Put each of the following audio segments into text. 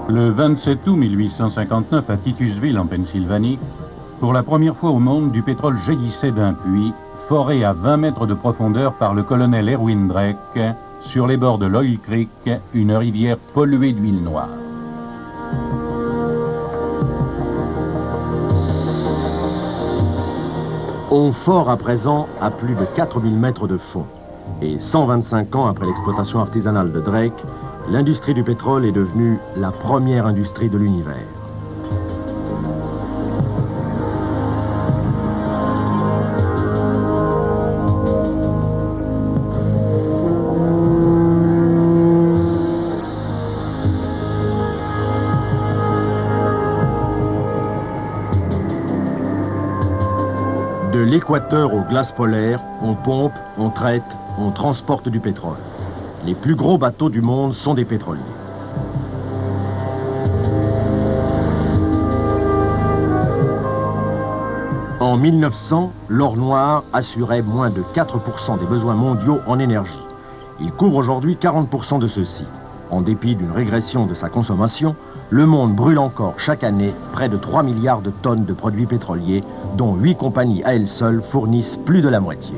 Le 27 août 1859 à Titusville en Pennsylvanie, pour la première fois au monde, du pétrole jaillissait d'un puits, foré à 20 mètres de profondeur par le colonel Erwin Drake, sur les bords de l'Oil Creek, une rivière polluée d'huile noire. On fore à présent à plus de 4000 mètres de fond. Et 125 ans après l'exploitation artisanale de Drake, l'industrie du pétrole est devenue la première industrie de l'univers. De l'équateur aux glaces polaires, on pompe, on traite, on transporte du pétrole. Les plus gros bateaux du monde sont des pétroliers. En 1900, l'or noir assurait moins de 4% des besoins mondiaux en énergie. Il couvre aujourd'hui 40% de ceux-ci. En dépit d'une régression de sa consommation, le monde brûle encore chaque année près de 3 milliards de tonnes de produits pétroliers, dont 8 compagnies à elles seules fournissent plus de la moitié.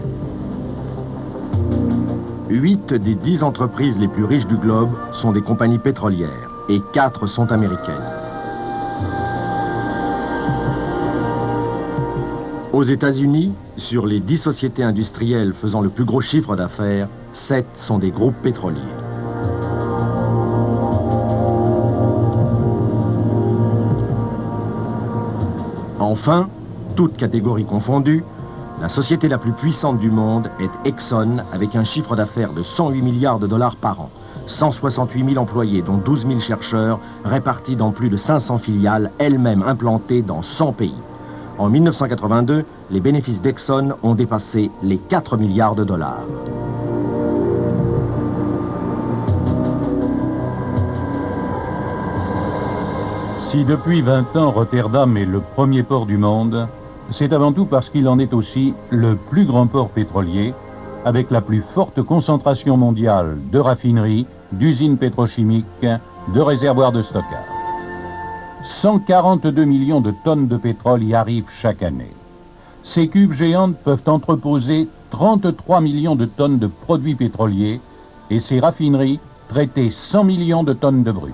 8 des 10 entreprises les plus riches du globe sont des compagnies pétrolières et 4 sont américaines. Aux États-Unis, sur les 10 sociétés industrielles faisant le plus gros chiffre d'affaires, 7 sont des groupes pétroliers. Enfin, toutes catégories confondues, la société la plus puissante du monde est Exxon, avec un chiffre d'affaires de 108 milliards de dollars par an, 168 000 employés, dont 12 000 chercheurs, répartis dans plus de 500 filiales, elles-mêmes implantées dans 100 pays. En 1982, les bénéfices d'Exxon ont dépassé les 4 milliards de dollars. Si depuis 20 ans Rotterdam est le premier port du monde, c'est avant tout parce qu'il en est aussi le plus grand port pétrolier, avec la plus forte concentration mondiale de raffineries, d'usines pétrochimiques, de réservoirs de stockage. 142 millions de tonnes de pétrole y arrivent chaque année. Ces cuves géantes peuvent entreposer 33 millions de tonnes de produits pétroliers et ces raffineries traiter 100 millions de tonnes de brut.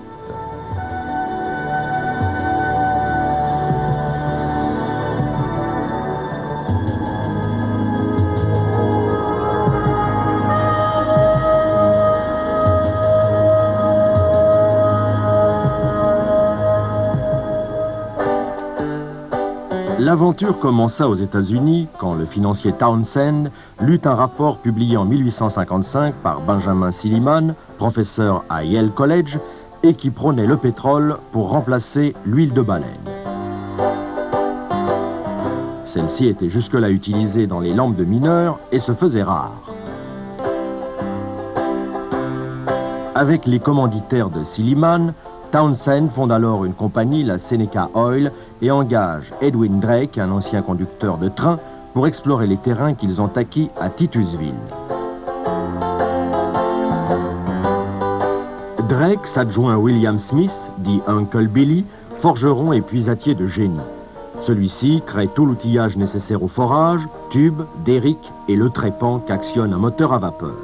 L'aventure commença aux États-Unis quand le financier Townsend lut un rapport publié en 1855 par Benjamin Silliman, professeur à Yale College, et qui prônait le pétrole pour remplacer l'huile de baleine. Celle-ci était jusque-là utilisée dans les lampes de mineurs et se faisait rare. Avec les commanditaires de Silliman, Townsend fonde alors une compagnie, la Seneca Oil, et engage Edwin Drake, un ancien conducteur de train, pour explorer les terrains qu'ils ont acquis à Titusville. Drake s'adjoint William Smith, dit Uncle Billy, forgeron et puisatier de génie. Celui-ci crée tout l'outillage nécessaire au forage, tubes, derricks et le trépan qu'actionne un moteur à vapeur.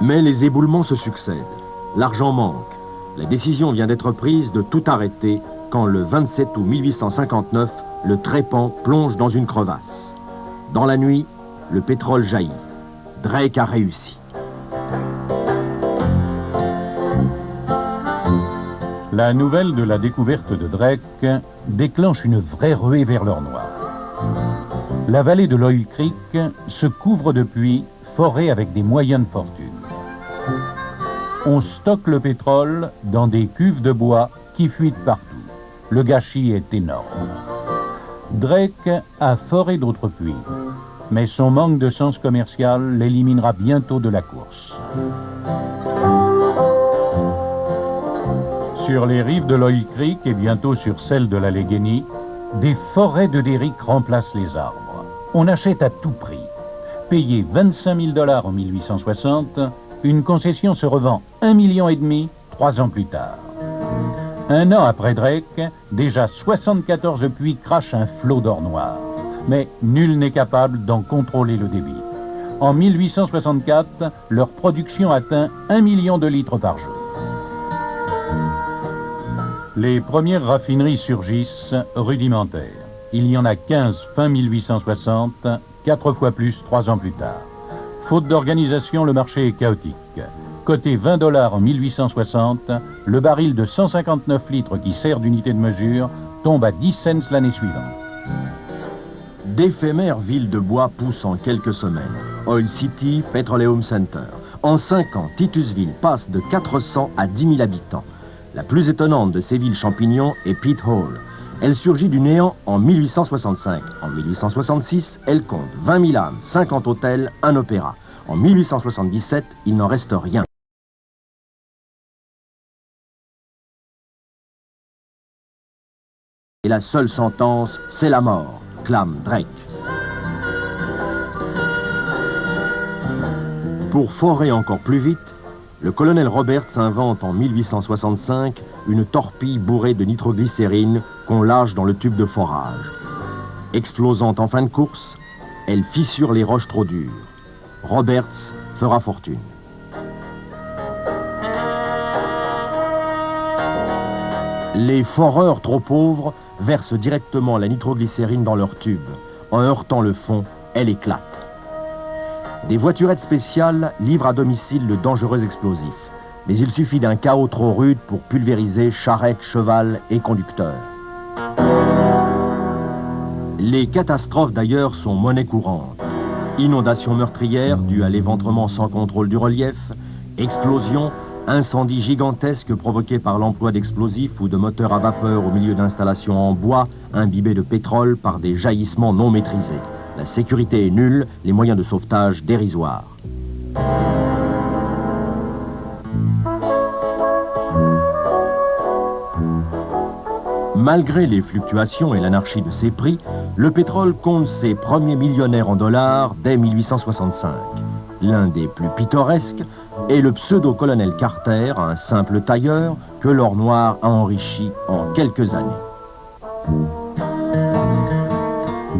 Mais les éboulements se succèdent. L'argent manque. La décision vient d'être prise de tout arrêter quand le 27 août 1859, le trépan plonge dans une crevasse. Dans la nuit, le pétrole jaillit. Drake a réussi. La nouvelle de la découverte de Drake déclenche une vraie ruée vers l'or noir. La vallée de l'Oil Creek se couvre de puits forés avec des moyens de fortune. On stocke le pétrole dans des cuves de bois qui fuitent partout. Le gâchis est énorme. Drake a foré d'autres puits, mais son manque de sens commercial l'éliminera bientôt de la course. Sur les rives de l'Oil Creek et bientôt sur celles de l'Allegheny, des forêts de derrick remplacent les arbres. On achète à tout prix. Payé 25 000 $ en 1860, une concession se revend 1,5 million 3 ans plus tard. Un an après Drake, déjà 74 puits crachent un flot d'or noir. Mais nul n'est capable d'en contrôler le débit. En 1864, leur production atteint 1 million de litres par jour. Les premières raffineries surgissent rudimentaires. Il y en a 15 fin 1860, 4 fois plus 3 ans plus tard. Faute d'organisation, le marché est chaotique. Coté $20 en 1860, le baril de 159 litres qui sert d'unité de mesure tombe à 10 cents l'année suivante. D'éphémères villes de bois poussent en quelques semaines. Oil City, Petroleum Center. En 5 ans, Titusville passe de 400 à 10 000 habitants. La plus étonnante de ces villes champignons est Pitt Hall. Elle surgit du néant en 1865. En 1866, elle compte 20 000 âmes, 50 hôtels, un opéra. En 1877, il n'en reste rien. Et la seule sentence, c'est la mort, clame Drake. Pour forer encore plus vite, le colonel Roberts invente en 1865 une torpille bourrée de nitroglycérine qu'on lâche dans le tube de forage. Explosant en fin de course, elle fissure les roches trop dures. Roberts fera fortune. Les foreurs trop pauvres versent directement la nitroglycérine dans leur tube. En heurtant le fond, elle éclate. Des voiturettes spéciales livrent à domicile le dangereux explosif. Mais il suffit d'un chaos trop rude pour pulvériser charrette, cheval et conducteur. Les catastrophes d'ailleurs sont monnaie courante. Inondations meurtrières dues à l'éventrement sans contrôle du relief, explosions, incendies gigantesques provoqués par l'emploi d'explosifs ou de moteurs à vapeur au milieu d'installations en bois imbibées de pétrole par des jaillissements non maîtrisés. La sécurité est nulle, les moyens de sauvetage dérisoires. Malgré les fluctuations et l'anarchie de ses prix, le pétrole compte ses premiers millionnaires en dollars dès 1865. L'un des plus pittoresques est le pseudo-colonel Carter, un simple tailleur que l'or noir a enrichi en quelques années.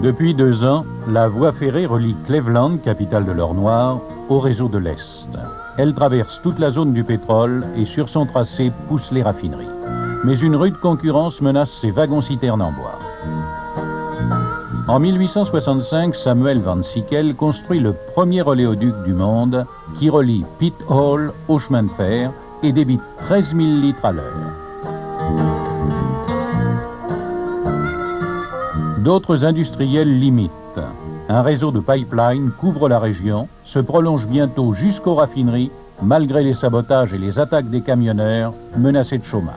Depuis 2 ans, la voie ferrée relie Cleveland, capitale de l'or noir, au réseau de l'Est. Elle traverse toute la zone du pétrole et sur son tracé pousse les raffineries. Mais une rude concurrence menace ces wagons-citernes en bois. En 1865, Samuel Van Sickle construit le premier oléoduc du monde qui relie Pitt Hall au chemin de fer et débite 13 000 litres à l'heure. D'autres industriels l'imitent. Un réseau de pipelines couvre la région, se prolonge bientôt jusqu'aux raffineries, malgré les sabotages et les attaques des camionneurs menacés de chômage.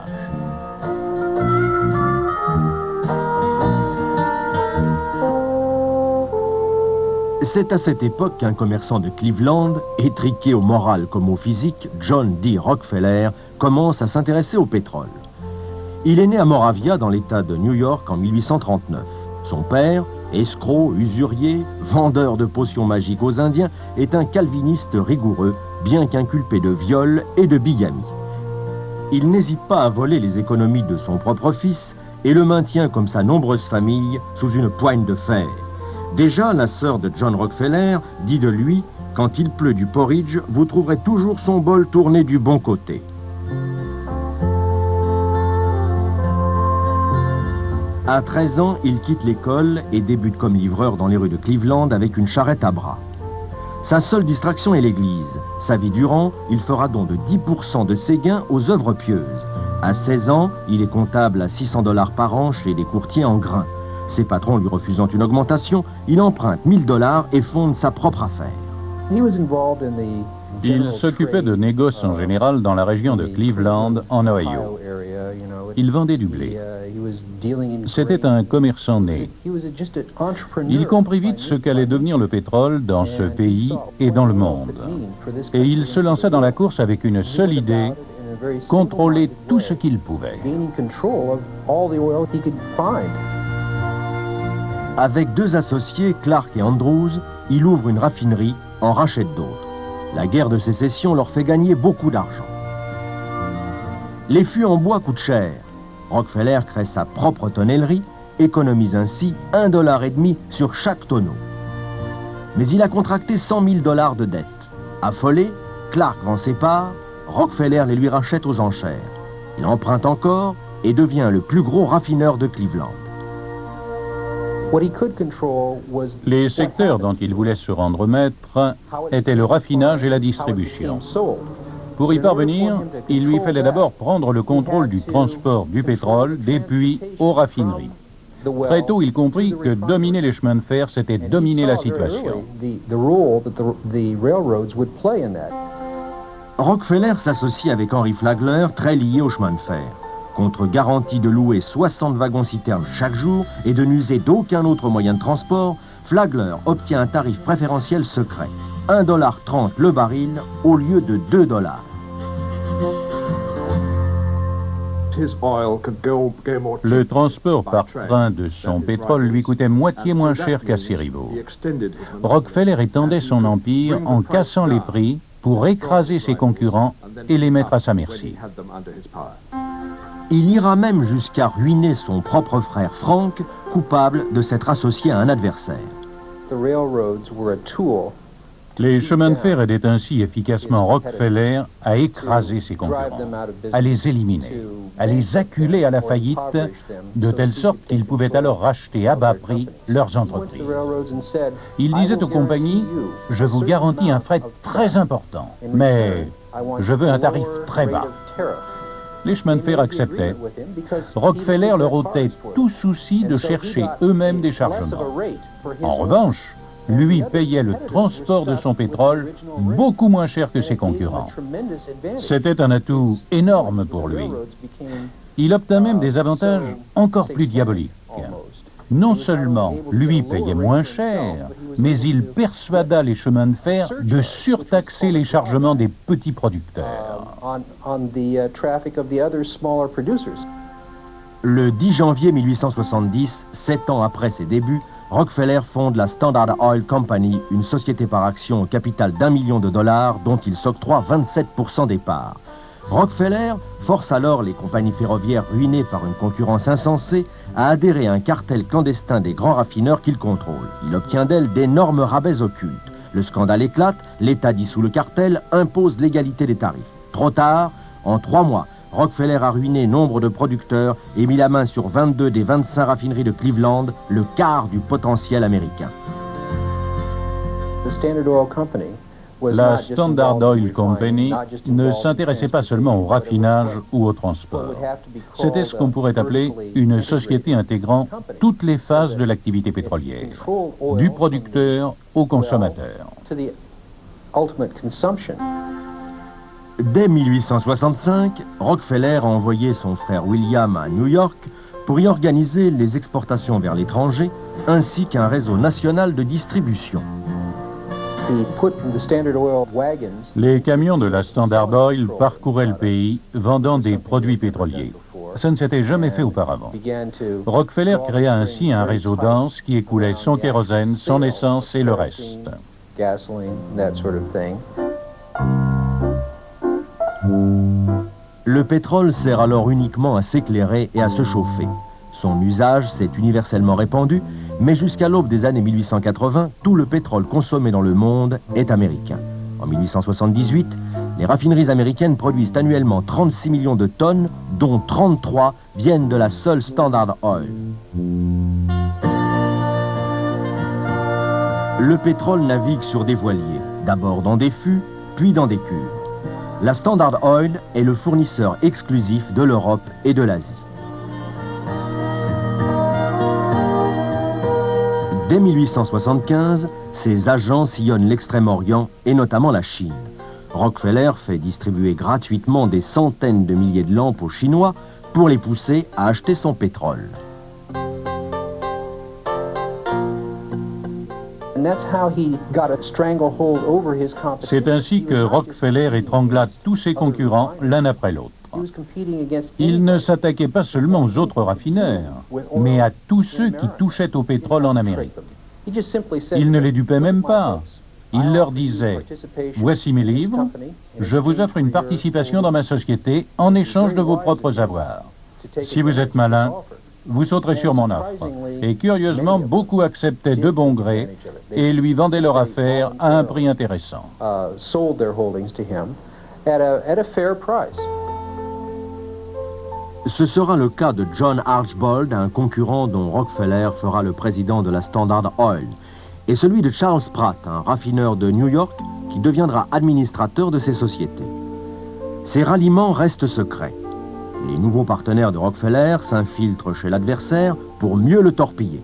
C'est à cette époque qu'un commerçant de Cleveland, étriqué au moral comme au physique, John D. Rockefeller, commence à s'intéresser au pétrole. Il est né à Moravia, dans l'État de New York, en 1839. Son père, escroc, usurier, vendeur de potions magiques aux Indiens, est un calviniste rigoureux, bien qu'inculpé de viol et de bigamie. Il n'hésite pas à voler les économies de son propre fils et le maintient, comme sa nombreuse famille, sous une poigne de fer. Déjà, la sœur de John Rockefeller dit de lui « Quand il pleut du porridge, vous trouverez toujours son bol tourné du bon côté ». À 13 ans, il quitte l'école et débute comme livreur dans les rues de Cleveland avec une charrette à bras. Sa seule distraction est l'église. Sa vie durant, il fera don de 10% de ses gains aux œuvres pieuses. À 16 ans, il est comptable à $600 par an chez des courtiers en grains. Ses patrons lui refusant une augmentation, il emprunte $1000 et fonde sa propre affaire. Il s'occupait de négoces en général dans la région de Cleveland, en Ohio. Il vendait du blé. C'était un commerçant né. Il comprit vite ce qu'allait devenir le pétrole dans ce pays et dans le monde. Et il se lança dans la course avec une seule idée, contrôler tout ce qu'il pouvait. Avec 2 associés, Clark et Andrews, il ouvre une raffinerie, en rachète d'autres. La guerre de sécession leur fait gagner beaucoup d'argent. Les fûts en bois coûtent cher. Rockefeller crée sa propre tonnellerie, économise ainsi $1,50 sur chaque tonneau. Mais il a contracté $100 000 de dettes. Affolé, Clark vend ses parts, Rockefeller les lui rachète aux enchères. Il emprunte encore et devient le plus gros raffineur de Cleveland. Les secteurs dont il voulait se rendre maître étaient le raffinage et la distribution. Pour y parvenir, il lui fallait d'abord prendre le contrôle du transport du pétrole des puits aux raffineries. Très tôt, il comprit que dominer les chemins de fer, c'était dominer la situation. Rockefeller s'associe avec Henry Flagler, très lié aux chemins de fer. Contre garantie de louer 60 wagons-citernes chaque jour et de n'user d'aucun autre moyen de transport, Flagler obtient un tarif préférentiel secret, $1,30 le baril au lieu de $2. Le transport par train de son pétrole lui coûtait moitié moins cher qu'à ses rivaux. Rockefeller étendait son empire en cassant les prix pour écraser ses concurrents et les mettre à sa merci. Il ira même jusqu'à ruiner son propre frère Frank, coupable de s'être associé à un adversaire. Les chemins de fer aidaient ainsi efficacement Rockefeller à écraser ses concurrents, à les éliminer, à les acculer à la faillite, de telle sorte qu'ils pouvaient alors racheter à bas prix leurs entreprises. Il disait aux compagnies, « Je vous garantis un fret très important, mais je veux un tarif très bas. » Les chemins de fer acceptaient. Rockefeller leur ôtait tout souci de chercher eux-mêmes des chargements. En revanche, lui payait le transport de son pétrole beaucoup moins cher que ses concurrents. C'était un atout énorme pour lui. Il obtint même des avantages encore plus diaboliques. Non seulement lui payait moins cher, mais il persuada les chemins de fer de surtaxer les chargements des petits producteurs. Le 10 janvier 1870, 7 ans après ses débuts, Rockefeller fonde la Standard Oil Company, une société par action au capital d'$1 million dont il s'octroie 27% des parts. Rockefeller force alors les compagnies ferroviaires ruinées par une concurrence insensée à adhérer à un cartel clandestin des grands raffineurs qu'il contrôle. Il obtient d'elles d'énormes rabais occultes. Le scandale éclate, l'État dissout le cartel, impose l'égalité des tarifs. Trop tard, en 3 mois, Rockefeller a ruiné nombre de producteurs et mis la main sur 22 des 25 raffineries de Cleveland, le quart du potentiel américain. La Standard Oil Company ne s'intéressait pas seulement au raffinage ou au transport. C'était ce qu'on pourrait appeler une société intégrant toutes les phases de l'activité pétrolière, du producteur au consommateur. Dès 1865, Rockefeller a envoyé son frère William à New York pour y organiser les exportations vers l'étranger, ainsi qu'un réseau national de distribution. Les camions de la Standard Oil parcouraient le pays, vendant des produits pétroliers. Ça ne s'était jamais fait auparavant. Rockefeller créa ainsi un réseau dense qui écoulait son kérosène, son essence et le reste. Le pétrole sert alors uniquement à s'éclairer et à se chauffer. Son usage s'est universellement répandu, mais jusqu'à l'aube des années 1880, tout le pétrole consommé dans le monde est américain. En 1878, les raffineries américaines produisent annuellement 36 millions de tonnes, dont 33 viennent de la seule Standard Oil. Le pétrole navigue sur des voiliers, d'abord dans des fûts, puis dans des cuves. La Standard Oil est le fournisseur exclusif de l'Europe et de l'Asie. Dès 1875, ses agents sillonnent l'Extrême-Orient et notamment la Chine. Rockefeller fait distribuer gratuitement des centaines de milliers de lampes aux Chinois pour les pousser à acheter son pétrole. C'est ainsi que Rockefeller étrangla tous ses concurrents l'un après l'autre. Il ne s'attaquait pas seulement aux autres raffineurs, mais à tous ceux qui touchaient au pétrole en Amérique. Il ne les dupait même pas. Il leur disait « Voici mes livres, je vous offre une participation dans ma société en échange de vos propres avoirs. Si vous êtes malin, vous sauterez sur mon offre. » Et curieusement, beaucoup acceptaient de bon gré et lui vendaient leur affaire à un prix intéressant. Ce sera le cas de John Archbold, un concurrent dont Rockefeller fera le président de la Standard Oil, et celui de Charles Pratt, un raffineur de New York qui deviendra administrateur de ces sociétés. Ces ralliements restent secrets. Les nouveaux partenaires de Rockefeller s'infiltrent chez l'adversaire pour mieux le torpiller.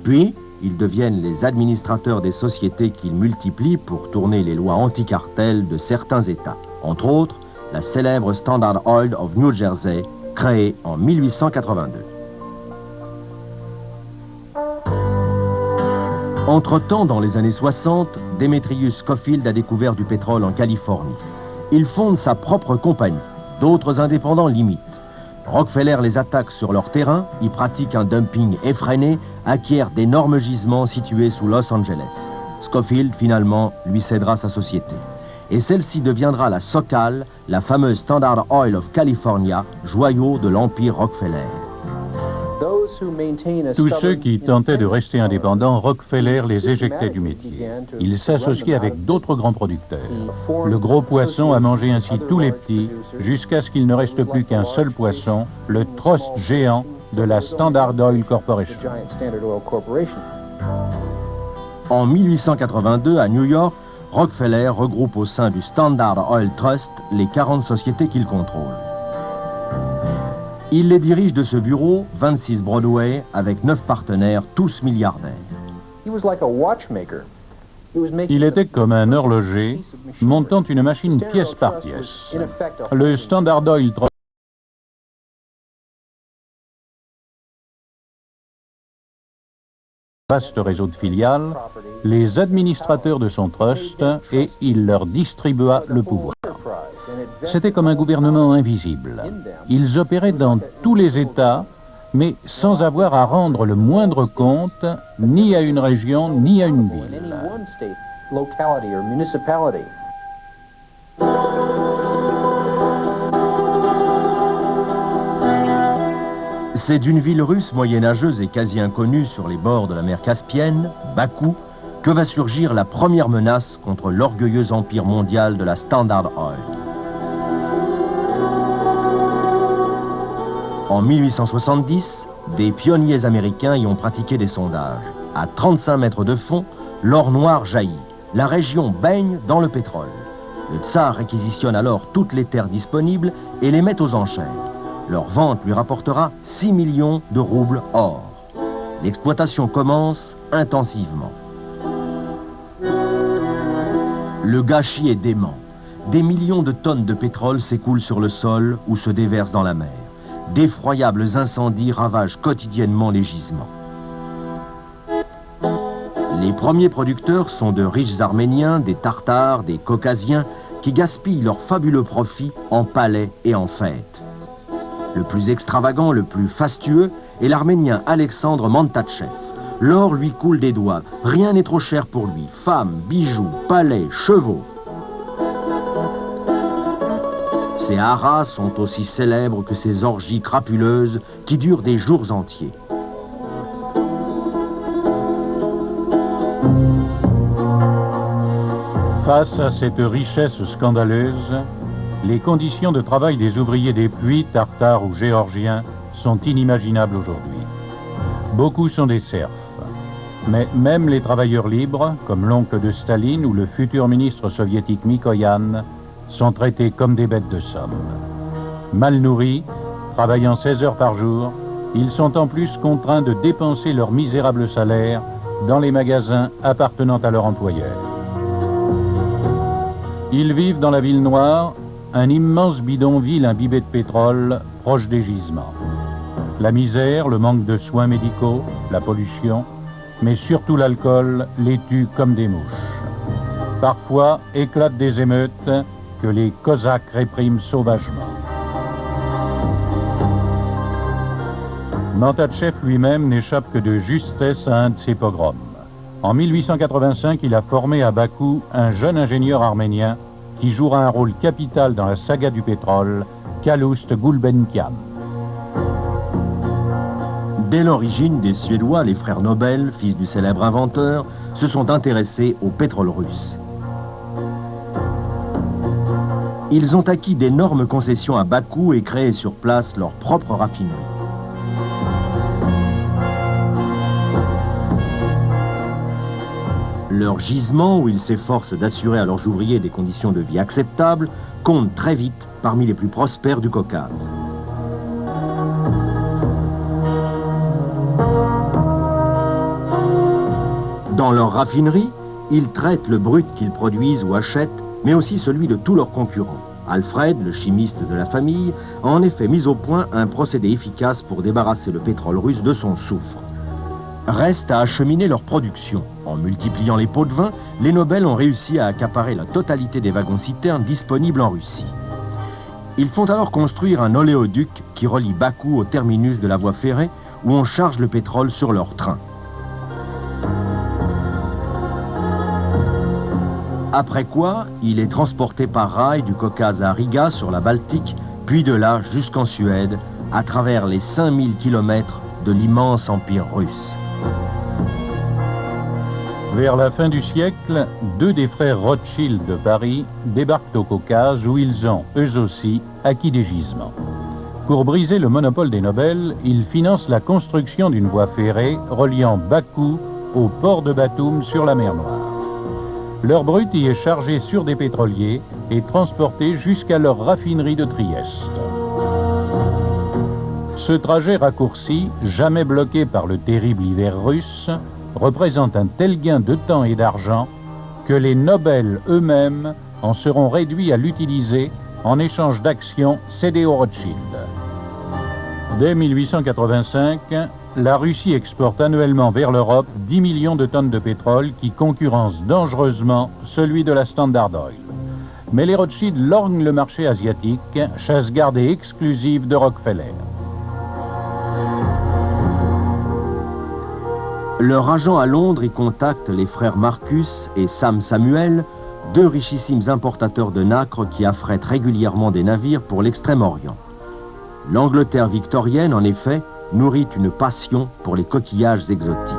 Puis, ils deviennent les administrateurs des sociétés qu'ils multiplient pour tourner les lois anti-cartel de certains États. Entre autres, la célèbre Standard Oil of New Jersey, créée en 1882. Entre-temps, dans les années 60, Demetrius Scofield a découvert du pétrole en Californie. Il fonde sa propre compagnie. D'autres indépendants l'imitent. Rockefeller les attaque sur leur terrain, y pratique un dumping effréné, acquiert d'énormes gisements situés sous Los Angeles. Scofield, finalement, lui cédera sa société. Et celle-ci deviendra la SoCal, la fameuse Standard Oil of California, joyau de l'empire Rockefeller. Tous ceux qui tentaient de rester indépendants, Rockefeller les éjectait du métier. Ils s'associaient avec d'autres grands producteurs. Le gros poisson a mangé ainsi tous les petits, jusqu'à ce qu'il ne reste plus qu'un seul poisson, le trust géant de la Standard Oil Corporation. En 1882, à New York, Rockefeller regroupe au sein du Standard Oil Trust les 40 sociétés qu'il contrôle. Il les dirige de ce bureau, 26 Broadway, avec 9 partenaires, tous milliardaires. Il était comme un horloger montant une machine pièce par pièce. Le Standard Oil Trust vaste réseau de filiales, les administrateurs de son trust, et il leur distribua le pouvoir. C'était comme un gouvernement invisible. Ils opéraient dans tous les États, mais sans avoir à rendre le moindre compte, ni à une région, ni à une ville. C'est d'une ville russe moyenâgeuse et quasi inconnue sur les bords de la mer Caspienne, Bakou, que va surgir la première menace contre l'orgueilleux empire mondial de la Standard Oil. En 1870, des pionniers américains y ont pratiqué des sondages. À 35 mètres de fond, l'or noir jaillit. La région baigne dans le pétrole. Le tsar réquisitionne alors toutes les terres disponibles et les met aux enchères. Leur vente lui rapportera 6 millions de roubles or. L'exploitation commence intensivement. Le gâchis est dément. Des millions de tonnes de pétrole s'écoulent sur le sol ou se déversent dans la mer. D'effroyables incendies ravagent quotidiennement les gisements. Les premiers producteurs sont de riches Arméniens, des Tartares, des Caucasiens, qui gaspillent leurs fabuleux profits en palais et en fêtes. Le plus extravagant, le plus fastueux est l'Arménien Alexandre Mantatchev. L'or lui coule des doigts, rien n'est trop cher pour lui. Femmes, bijoux, palais, chevaux. Ces haras sont aussi célèbres que ces orgies crapuleuses qui durent des jours entiers. Face à cette richesse scandaleuse, les conditions de travail des ouvriers des puits, tartares ou géorgiens, sont inimaginables aujourd'hui. Beaucoup sont des serfs, mais même les travailleurs libres, comme l'oncle de Staline ou le futur ministre soviétique Mikoyan, sont traités comme des bêtes de somme. Mal nourris, travaillant 16 heures par jour, ils sont en plus contraints de dépenser leur misérable salaire dans les magasins appartenant à leur employeur. Ils vivent dans la ville noire, un immense bidonville imbibé de pétrole proche des gisements. La misère, le manque de soins médicaux, la pollution, mais surtout l'alcool les tue comme des mouches. Parfois éclatent des émeutes que les Cosaques répriment sauvagement. Mantatchev lui-même n'échappe que de justesse à un de ces pogroms. En 1885, il a formé à Bakou un jeune ingénieur arménien qui jouera un rôle capital dans la saga du pétrole, Calouste Gulbenkian. Dès l'origine, des Suédois, les frères Nobel, fils du célèbre inventeur, se sont intéressés au pétrole russe. Ils ont acquis d'énormes concessions à Bakou et créé sur place leur propre raffinerie. Leur gisement, où ils s'efforcent d'assurer à leurs ouvriers des conditions de vie acceptables, compte très vite parmi les plus prospères du Caucase. Dans leur raffinerie, ils traitent le brut qu'ils produisent ou achètent, mais aussi celui de tous leurs concurrents. Alfred, le chimiste de la famille, a en effet mis au point un procédé efficace pour débarrasser le pétrole russe de son soufre. Reste à acheminer leur production. En multipliant les pots de vin, les Nobel ont réussi à accaparer la totalité des wagons-citernes disponibles en Russie. Ils font alors construire un oléoduc qui relie Bakou au terminus de la voie ferrée où on charge le pétrole sur leur train. Après quoi, il est transporté par rail du Caucase à Riga sur la Baltique, puis de là jusqu'en Suède, à travers les 5000 km de l'immense empire russe. Vers la fin du siècle, deux des frères Rothschild de Paris débarquent au Caucase où ils ont, eux aussi, acquis des gisements. Pour briser le monopole des Nobel, ils financent la construction d'une voie ferrée reliant Bakou au port de Batoum sur la mer Noire. Leur brut y est chargé sur des pétroliers et transporté jusqu'à leur raffinerie de Trieste. Ce trajet raccourci, jamais bloqué par le terrible hiver russe, représente un tel gain de temps et d'argent que les Nobel eux-mêmes en seront réduits à l'utiliser en échange d'actions cédées aux Rothschild. Dès 1885, la Russie exporte annuellement vers l'Europe 10 millions de tonnes de pétrole qui concurrencent dangereusement celui de la Standard Oil. Mais les Rothschild lorgnent le marché asiatique, chasse gardée exclusive de Rockefeller. Leur agent à Londres y contacte les frères Marcus et Sam Samuel, deux richissimes importateurs de nacre qui affrètent régulièrement des navires pour l'Extrême-Orient. L'Angleterre victorienne, en effet, nourrit une passion pour les coquillages exotiques.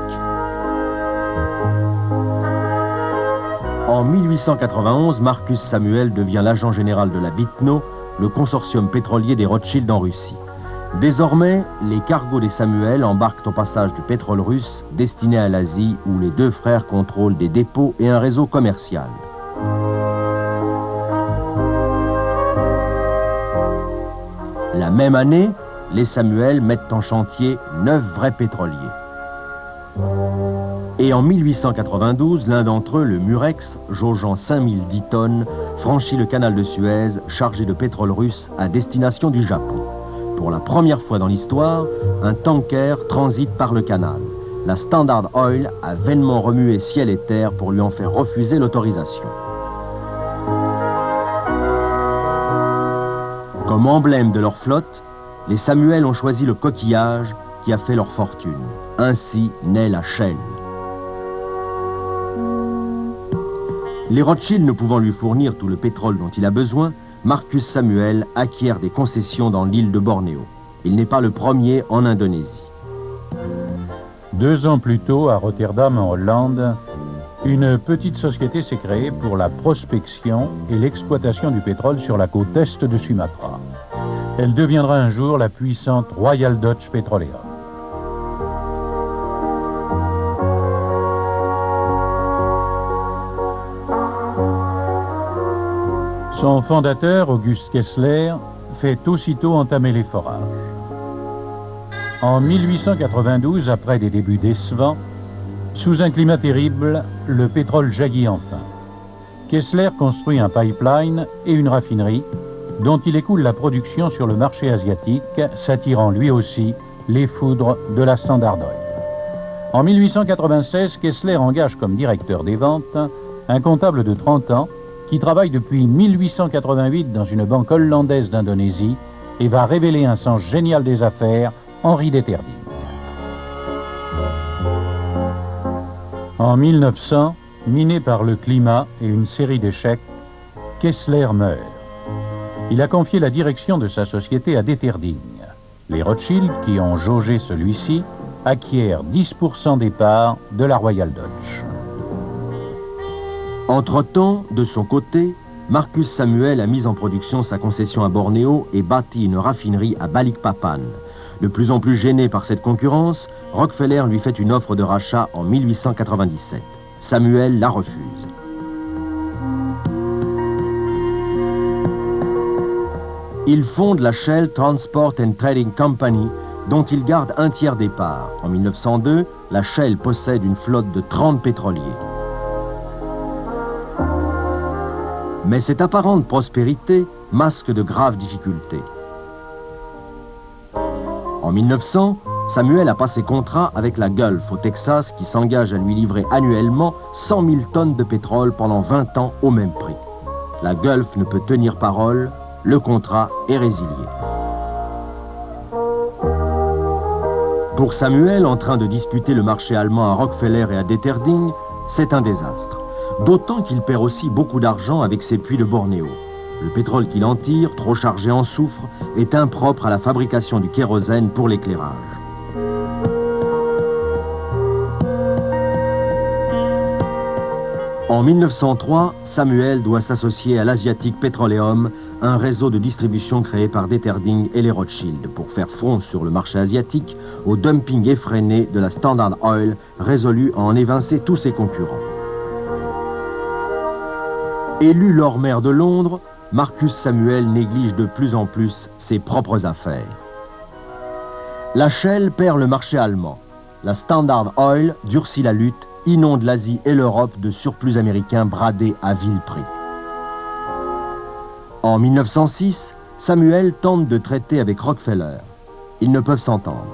En 1891, Marcus Samuel devient l'agent général de la Bitno, le consortium pétrolier des Rothschild en Russie. Désormais, les cargos des Samuel embarquent au passage du pétrole russe destiné à l'Asie où les deux frères contrôlent des dépôts et un réseau commercial. La même année, les Samuel mettent en chantier 9 vrais pétroliers. Et en 1892, l'un d'entre eux, le Murex, jaugeant 5010 tonnes, franchit le canal de Suez chargé de pétrole russe à destination du Japon. Pour la première fois dans l'histoire, un tanker transite par le canal. La Standard Oil a vainement remué ciel et terre pour lui en faire refuser l'autorisation. Comme emblème de leur flotte, les Samuel ont choisi le coquillage qui a fait leur fortune. Ainsi naît la Shell. Les Rothschild ne pouvant lui fournir tout le pétrole dont il a besoin, Marcus Samuel acquiert des concessions dans l'île de Bornéo. Il n'est pas le premier en Indonésie. 2 ans plus tôt, à Rotterdam, en Hollande, une petite société s'est créée pour la prospection et l'exploitation du pétrole sur la côte est de Sumatra. Elle deviendra un jour la puissante Royal Dutch Petroleum. Son fondateur, August Kessler, fait aussitôt entamer les forages. En 1892, après des débuts décevants, sous un climat terrible, le pétrole jaillit enfin. Kessler construit un pipeline et une raffinerie dont il écoule la production sur le marché asiatique, s'attirant lui aussi les foudres de la Standard Oil. En 1896, Kessler engage comme directeur des ventes un comptable de 30 ans qui travaille depuis 1888 dans une banque hollandaise d'Indonésie et va révéler un sens génial des affaires, Henri Deterding. En 1900, miné par le climat et une série d'échecs, Kessler meurt. Il a confié la direction de sa société à Deterding. Les Rothschild, qui ont jaugé celui-ci, acquièrent 10% des parts de la Royal Dutch. Entre-temps, de son côté, Marcus Samuel a mis en production sa concession à Bornéo et bâti une raffinerie à Balikpapan. De plus en plus gêné par cette concurrence, Rockefeller lui fait une offre de rachat en 1897. Samuel la refuse. Il fonde la Shell Transport and Trading Company, dont il garde un tiers des parts. En 1902, la Shell possède une flotte de 30 pétroliers. Mais cette apparente prospérité masque de graves difficultés. En 1900, Samuel a passé contrat avec la Gulf au Texas qui s'engage à lui livrer annuellement 100 000 tonnes de pétrole pendant 20 ans au même prix. La Gulf ne peut tenir parole, le contrat est résilié. Pour Samuel, en train de disputer le marché allemand à Rockefeller et à Deterding, c'est un désastre. D'autant qu'il perd aussi beaucoup d'argent avec ses puits de Bornéo. Le pétrole qu'il en tire, trop chargé en soufre, est impropre à la fabrication du kérosène pour l'éclairage. En 1903, Samuel doit s'associer à l'Asiatic Petroleum, un réseau de distribution créé par Deterding et les Rothschild pour faire front sur le marché asiatique au dumping effréné de la Standard Oil, résolu à en évincer tous ses concurrents. Élu Lord Mayor de Londres, Marcus Samuel néglige de plus en plus ses propres affaires. La Shell perd le marché allemand. La Standard Oil durcit la lutte, inonde l'Asie et l'Europe de surplus américains bradés à vil prix. En 1906, Samuel tente de traiter avec Rockefeller. Ils ne peuvent s'entendre.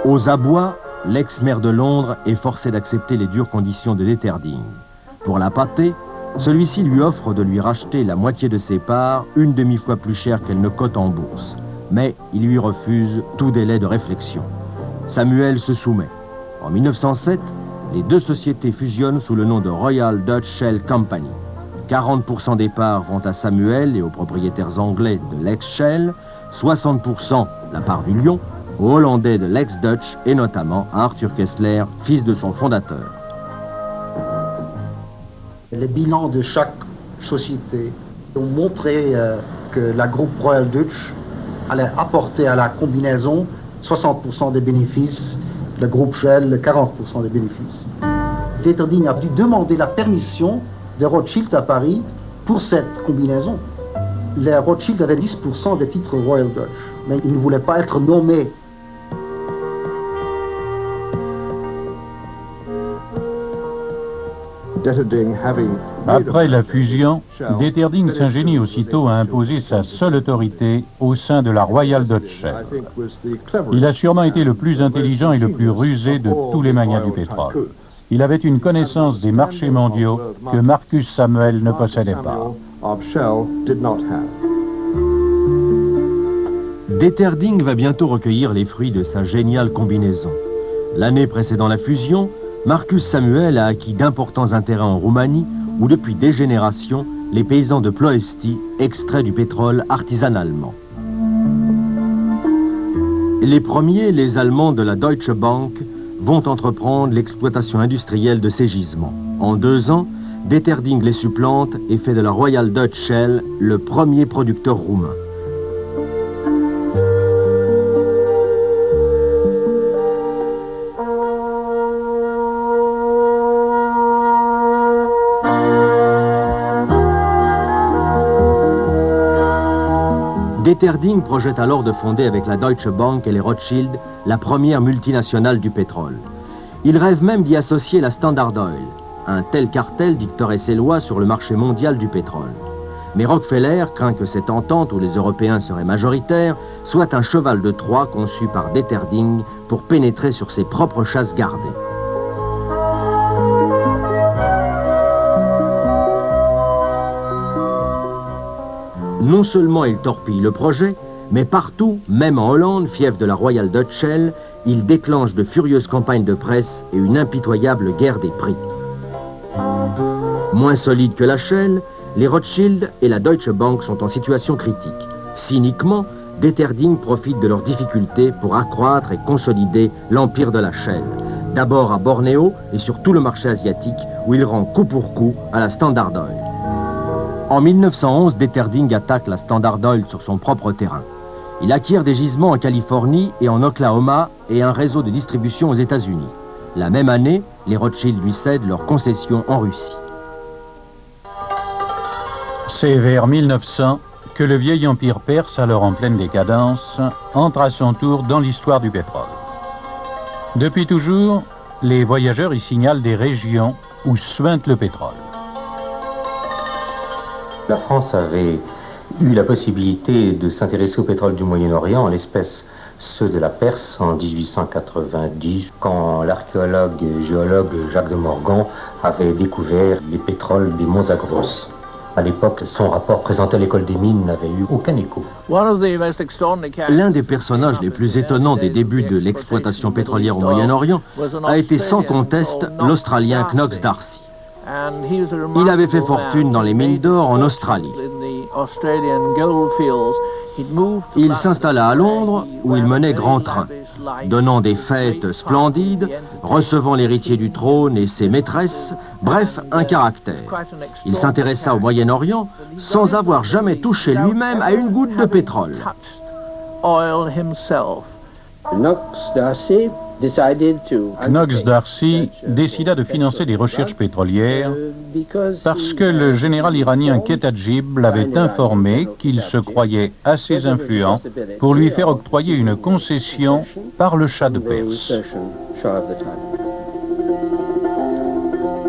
Aux abois, l'ex-maire de Londres est forcé d'accepter les dures conditions de Deterding. Pour la pâter, celui-ci lui offre de lui racheter la moitié de ses parts, une demi-fois plus cher qu'elle ne cote en bourse. Mais il lui refuse tout délai de réflexion. Samuel se soumet. En 1907, les deux sociétés fusionnent sous le nom de Royal Dutch Shell Company. 40% des parts vont à Samuel et aux propriétaires anglais de l'ex-Shell, 60% la part du Lion, aux Hollandais de l'ex-Dutch et notamment à Arthur Kessler, fils de son fondateur. Les bilans de chaque société ont montré que la groupe Royal Dutch allait apporter à la combinaison 60% des bénéfices, le groupe Shell 40% des bénéfices. Deterding a dû demander la permission des Rothschild à Paris pour cette combinaison. Les Rothschild avaient 10% des titres Royal Dutch, mais ils ne voulaient pas être nommés. Après la fusion, Deterding s'ingénie aussitôt à imposer sa seule autorité au sein de la Royal Dutch Shell. Il a sûrement été le plus intelligent et le plus rusé de tous les magnats du pétrole. Il avait une connaissance des marchés mondiaux que Marcus Samuel ne possédait pas. Deterding va bientôt recueillir les fruits de sa géniale combinaison. L'année précédant la fusion, Marcus Samuel a acquis d'importants intérêts en Roumanie, où depuis des générations, les paysans de Ploesti extraient du pétrole artisanalement. Les premiers, les Allemands de la Deutsche Bank, vont entreprendre l'exploitation industrielle de ces gisements. En 2 ans, Deterding les supplante et fait de la Royal Dutch Shell le premier producteur roumain. Deterding projette alors de fonder avec la Deutsche Bank et les Rothschild la première multinationale du pétrole. Il rêve même d'y associer la Standard Oil. Un tel cartel dicterait ses lois sur le marché mondial du pétrole. Mais Rockefeller craint que cette entente où les Européens seraient majoritaires soit un cheval de Troie conçu par Deterding pour pénétrer sur ses propres chasses gardées. Non seulement il torpille le projet, mais partout, même en Hollande, fief de la Royal Dutch Shell, il déclenche de furieuses campagnes de presse et une impitoyable guerre des prix. Moins solides que la Shell, les Rothschild et la Deutsche Bank sont en situation critique. Cyniquement, Deterding profite de leurs difficultés pour accroître et consolider l'empire de la Shell. D'abord à Bornéo et sur tout le marché asiatique, où il rend coup pour coup à la Standard Oil. En 1911, Deterding attaque la Standard Oil sur son propre terrain. Il acquiert des gisements en Californie et en Oklahoma et un réseau de distribution aux États-Unis. La même année, les Rothschild lui cèdent leurs concessions en Russie. C'est vers 1900 que le vieil empire perse, alors en pleine décadence, entre à son tour dans l'histoire du pétrole. Depuis toujours, les voyageurs y signalent des régions où suinte le pétrole. La France avait eu la possibilité de s'intéresser au pétrole du Moyen-Orient, en l'espèce ceux de la Perse en 1890, quand l'archéologue et géologue Jacques de Morgan avait découvert les pétroles des monts Zagros. À l'époque, son rapport présenté à l'école des mines n'avait eu aucun écho. L'un des personnages les plus étonnants des débuts de l'exploitation pétrolière au Moyen-Orient a été sans conteste l'Australien Knox Darcy. Il avait fait fortune dans les mines d'or en Australie. Il s'installa à Londres où il menait grand train, donnant des fêtes splendides, recevant l'héritier du trône et ses maîtresses, bref, un caractère. Il s'intéressa au Moyen-Orient sans avoir jamais touché lui-même à une goutte de pétrole. Knox Darcy décida de financer des recherches pétrolières parce que le général iranien Ketajib l'avait informé qu'il se croyait assez influent pour lui faire octroyer une concession par le Shah de Perse.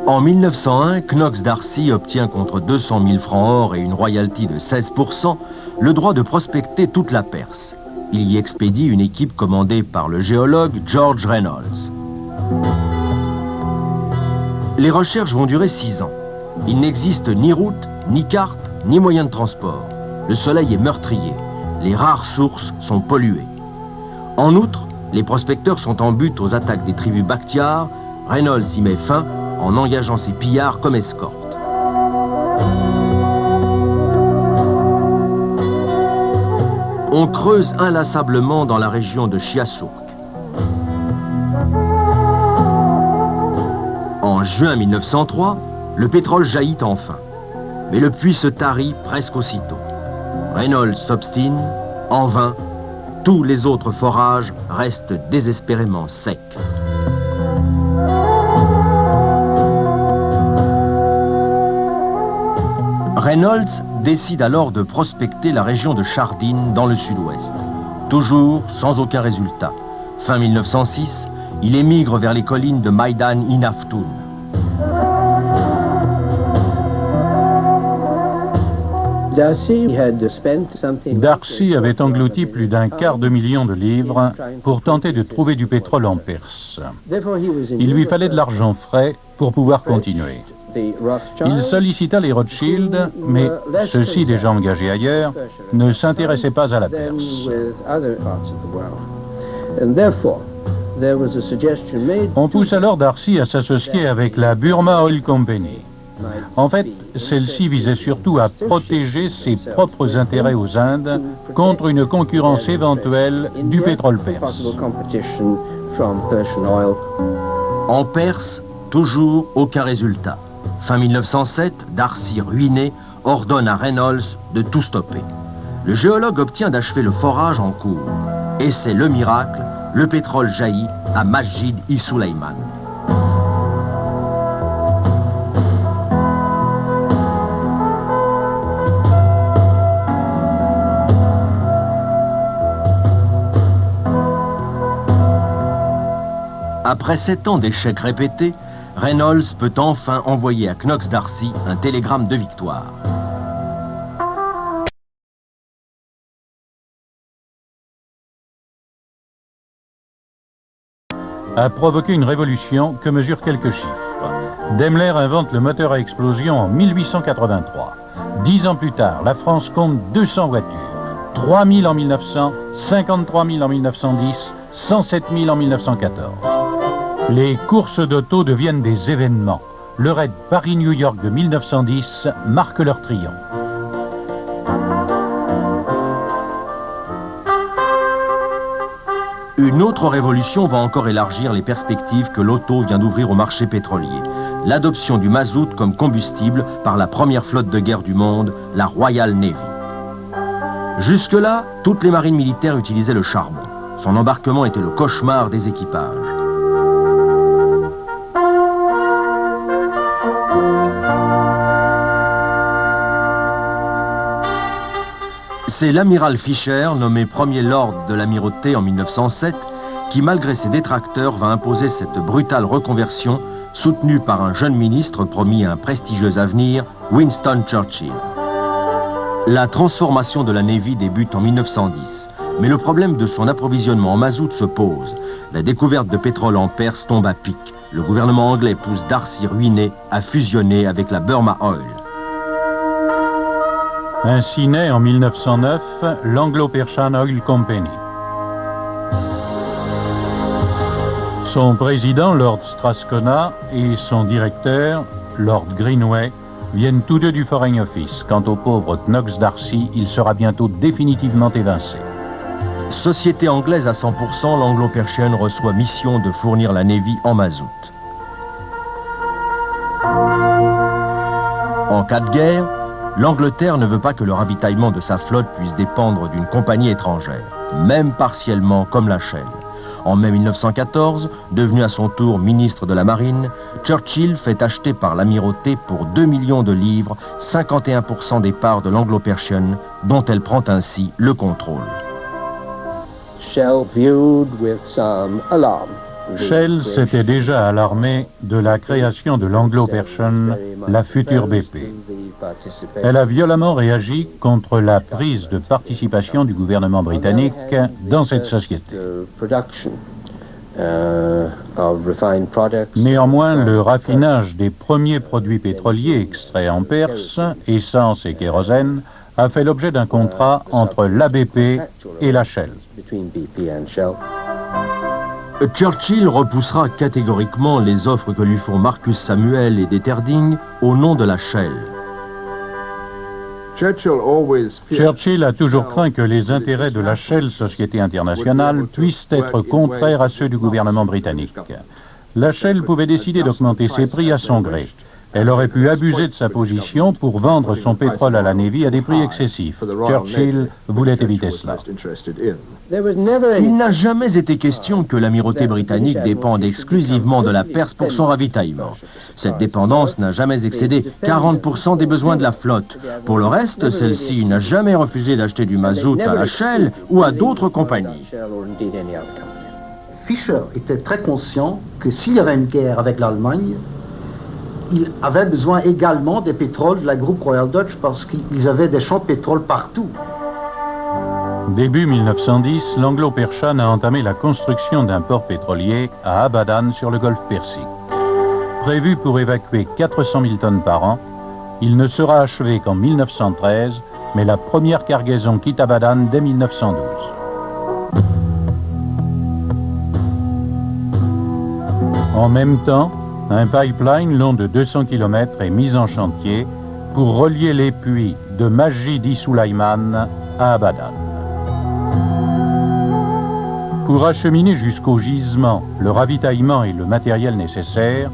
En 1901, Knox Darcy obtient contre 200 000 francs or et une royalty de 16% le droit de prospecter toute la Perse. Il y expédie une équipe commandée par le géologue George Reynolds. Les recherches vont durer 6 ans. Il n'existe ni route, ni carte, ni moyen de transport. Le soleil est meurtrier. Les rares sources sont polluées. En outre, les prospecteurs sont en butte aux attaques des tribus Bakhtiar. Reynolds y met fin en engageant ses pillards comme escorte. On creuse inlassablement dans la région de Chiasourk. En juin 1903, le pétrole jaillit enfin. Mais le puits se tarit presque aussitôt. Reynolds s'obstine, en vain, tous les autres forages restent désespérément secs. Reynolds décide alors de prospecter la région de Chardin dans le sud-ouest. Toujours sans aucun résultat. Fin 1906, il émigre vers les collines de Maïdan Inaftoun. Darcy avait englouti plus d'un quart de million de livres pour tenter de trouver du pétrole en Perse. Il lui fallait de l'argent frais pour pouvoir continuer. Il sollicita les Rothschild, mais ceux-ci, déjà engagés ailleurs, ne s'intéressaient pas à la Perse. On pousse alors Darcy à s'associer avec la Burma Oil Company. En fait, celle-ci visait surtout à protéger ses propres intérêts aux Indes contre une concurrence éventuelle du pétrole perse. En Perse, toujours aucun résultat. Fin 1907, Darcy, ruiné, ordonne à Reynolds de tout stopper. Le géologue obtient d'achever le forage en cours. Et c'est le miracle, le pétrole jaillit à Masjid-i-Suleyman. Après 7 ans d'échecs répétés, Reynolds peut enfin envoyer à Knox Darcy un télégramme de victoire. A provoqué une révolution que mesurent quelques chiffres. Daimler invente le moteur à explosion en 1883. 10 ans plus tard, la France compte 200 voitures. 3 000 en 1900, 53 000 en 1910, 107 000 en 1914. Les courses d'auto deviennent des événements. Le raid Paris-New York de 1910 marque leur triomphe. Une autre révolution va encore élargir les perspectives que l'auto vient d'ouvrir au marché pétrolier. L'adoption du mazout comme combustible par la première flotte de guerre du monde, la Royal Navy. Jusque-là, toutes les marines militaires utilisaient le charbon. Son embarquement était le cauchemar des équipages. C'est l'amiral Fisher, nommé premier lord de l'amirauté en 1907, qui, malgré ses détracteurs, va imposer cette brutale reconversion, soutenue par un jeune ministre promis un prestigieux avenir, Winston Churchill. La transformation de la Navy débute en 1910, mais le problème de son approvisionnement en mazout se pose. La découverte de pétrole en Perse tombe à pic. Le gouvernement anglais pousse Darcy ruiné à fusionner avec la Burma Oil. Ainsi naît en 1909 l'Anglo-Persian Oil Company. Son président, Lord Strathcona, et son directeur, Lord Greenway, viennent tous deux du Foreign Office. Quant au pauvre Knox Darcy, il sera bientôt définitivement évincé. Société anglaise à 100%, l'Anglo-Persian reçoit mission de fournir la Navy en mazout. En cas de guerre, l'Angleterre ne veut pas que le ravitaillement de sa flotte puisse dépendre d'une compagnie étrangère, même partiellement comme la Shell. En mai 1914, devenu à son tour ministre de la Marine, Churchill fait acheter par l'amirauté pour 2 millions de livres 51% des parts de l'Anglo-Persian, dont elle prend ainsi le contrôle. Shell viewed with some alarm. Shell s'était déjà alarmé de la création de l'Anglo-Persian, la future BP. Elle a violemment réagi contre la prise de participation du gouvernement britannique dans cette société. Néanmoins, le raffinage des premiers produits pétroliers extraits en Perse, essence et kérosène, a fait l'objet d'un contrat entre l'ABP et la Shell. Churchill repoussera catégoriquement les offres que lui font Marcus Samuel et Deterding au nom de la Shell. Churchill a toujours craint que les intérêts de la Shell, société internationale, puissent être contraires à ceux du gouvernement britannique. La Shell pouvait décider d'augmenter ses prix à son gré. Elle aurait pu abuser de sa position pour vendre son pétrole à la Navy à des prix excessifs. Churchill voulait éviter cela. Il n'a jamais été question que l'amirauté britannique dépende exclusivement de la Perse pour son ravitaillement. Cette dépendance n'a jamais excédé 40% des besoins de la flotte. Pour le reste, celle-ci n'a jamais refusé d'acheter du mazout à la Shell ou à d'autres compagnies. Fisher était très conscient que s'il y avait une guerre avec l'Allemagne, il avait besoin également des pétroles de la groupe Royal Dutch parce qu'ils avaient des champs de pétrole partout. Début 1910, l'Anglo-Persian a entamé la construction d'un port pétrolier à Abadan sur le golfe Persique. Prévu pour évacuer 400 000 tonnes par an, il ne sera achevé qu'en 1913, mais la première cargaison quitte Abadan dès 1912. En même temps, un pipeline long de 200 km est mis en chantier pour relier les puits de Majid Sulayman à Abadan. Pour acheminer jusqu'au gisement le ravitaillement et le matériel nécessaire,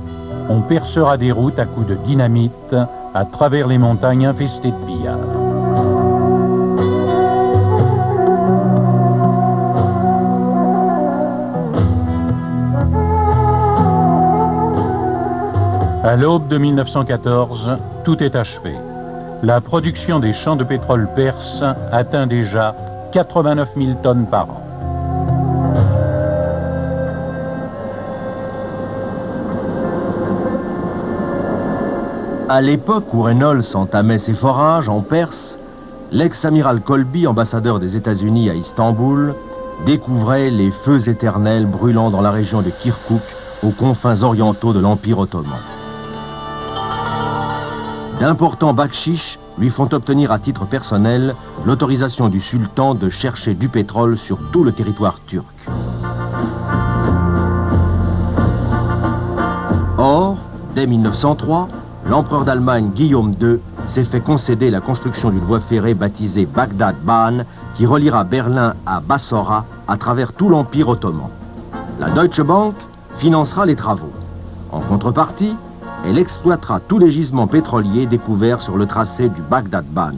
on percera des routes à coups de dynamite à travers les montagnes infestées de pillards. À l'aube de 1914, tout est achevé. La production des champs de pétrole perse atteint déjà 89 000 tonnes par an. À l'époque où Reynolds entamait ses forages en Perse, l'ex-amiral Colby, ambassadeur des États-Unis à Istanbul, découvrait les feux éternels brûlant dans la région de Kirkouk, aux confins orientaux de l'Empire ottoman. D'importants bakchiches lui font obtenir à titre personnel l'autorisation du sultan de chercher du pétrole sur tout le territoire turc. Dès 1903, l'empereur d'Allemagne Guillaume II s'est fait concéder la construction d'une voie ferrée baptisée Bagdad-Bahn qui reliera Berlin à Bassora à travers tout l'Empire ottoman. La Deutsche Bank financera les travaux. En contrepartie, elle exploitera tous les gisements pétroliers découverts sur le tracé du Bagdad-Bahn.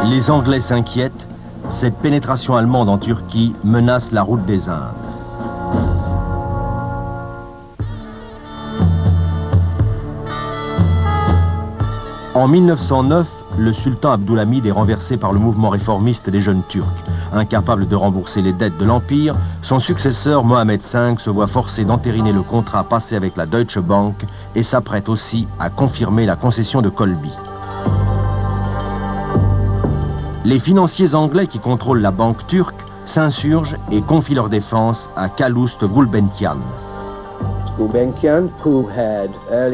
Les Anglais s'inquiètent, cette pénétration allemande en Turquie menace la route des Indes. En 1909, le sultan Abdulhamid est renversé par le mouvement réformiste des jeunes Turcs. Incapable de rembourser les dettes de l'Empire, son successeur Mohamed V se voit forcé d'entériner le contrat passé avec la Deutsche Bank et s'apprête aussi à confirmer la concession de Kolbi. Les financiers anglais qui contrôlent la banque turque s'insurgent et confient leur défense à Calouste Gulbenkian.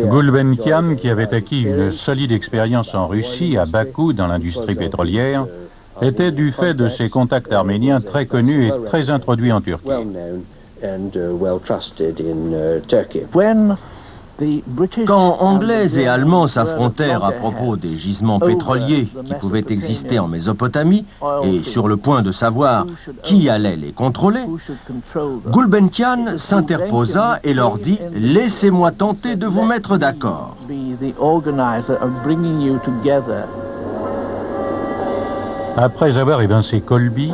Gulbenkian, qui avait acquis une solide expérience en Russie, à Bakou, dans l'industrie pétrolière, était, du fait de ses contacts arméniens, très connu et très introduit en Turquie. Quand Anglais et Allemands s'affrontèrent à propos des gisements pétroliers qui pouvaient exister en Mésopotamie et sur le point de savoir qui allait les contrôler, Gulbenkian s'interposa et leur dit « Laissez-moi tenter de vous mettre d'accord ». Après avoir évincé Kolbi,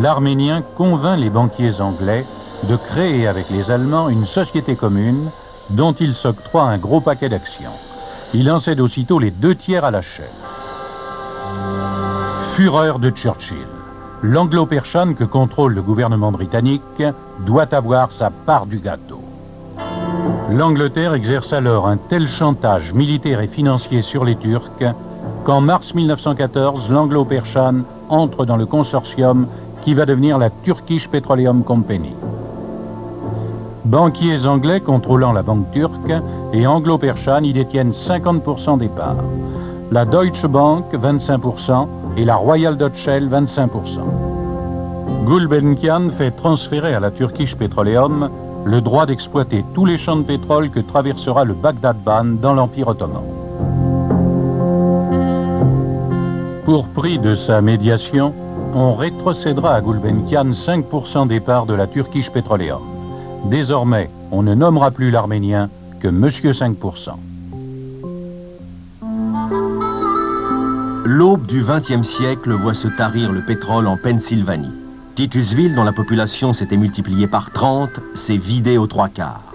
l'Arménien convainc les banquiers anglais de créer avec les Allemands une société commune dont il s'octroie un gros paquet d'actions. Il en cède aussitôt les 2/3 à la chaîne. Fureur de Churchill. L'anglo-persian que contrôle le gouvernement britannique doit avoir sa part du gâteau. L'Angleterre exerce alors un tel chantage militaire et financier sur les Turcs qu'en mars 1914, l'anglo-persian entre dans le consortium qui va devenir la Turkish Petroleum Company. Banquiers anglais contrôlant la banque turque et anglo-persian y détiennent 50% des parts. La Deutsche Bank 25% et la Royal Dutch Shell 25%. Gulbenkian fait transférer à la Turkish Petroleum le droit d'exploiter tous les champs de pétrole que traversera le Bagdad-Bahn dans l'Empire ottoman. Pour prix de sa médiation, on rétrocédera à Gulbenkian 5% des parts de la Turkish Petroleum. Désormais, on ne nommera plus l'Arménien que Monsieur 5%. L'aube du XXe siècle voit se tarir le pétrole en Pennsylvanie. Titusville, dont la population s'était multipliée par 30, s'est vidée aux 3/4.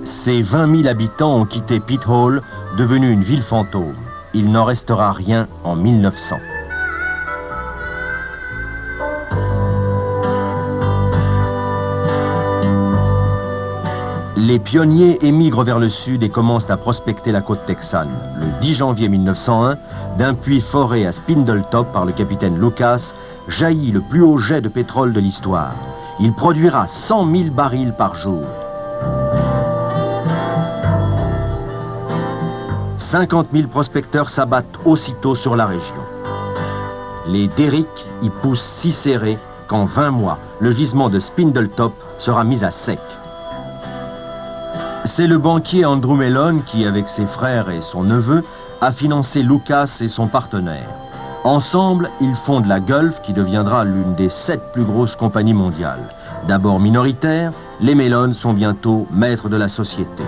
Ses 20 000 habitants ont quitté Pitt Hall, devenue une ville fantôme. Il n'en restera rien en 1900. Les pionniers émigrent vers le sud et commencent à prospecter la côte texane. Le 10 janvier 1901, d'un puits foré à Spindletop par le capitaine Lucas, jaillit le plus haut jet de pétrole de l'histoire. Il produira 100 000 barils par jour. 50 000 prospecteurs s'abattent aussitôt sur la région. Les derricks y poussent si serrés qu'en 20 mois, le gisement de Spindletop sera mis à sec. C'est le banquier Andrew Mellon qui, avec ses frères et son neveu, a financé Lucas et son partenaire. Ensemble, ils fondent la Gulf qui deviendra l'une des 7 plus grosses compagnies mondiales. D'abord minoritaires, les Mellon sont bientôt maîtres de la société.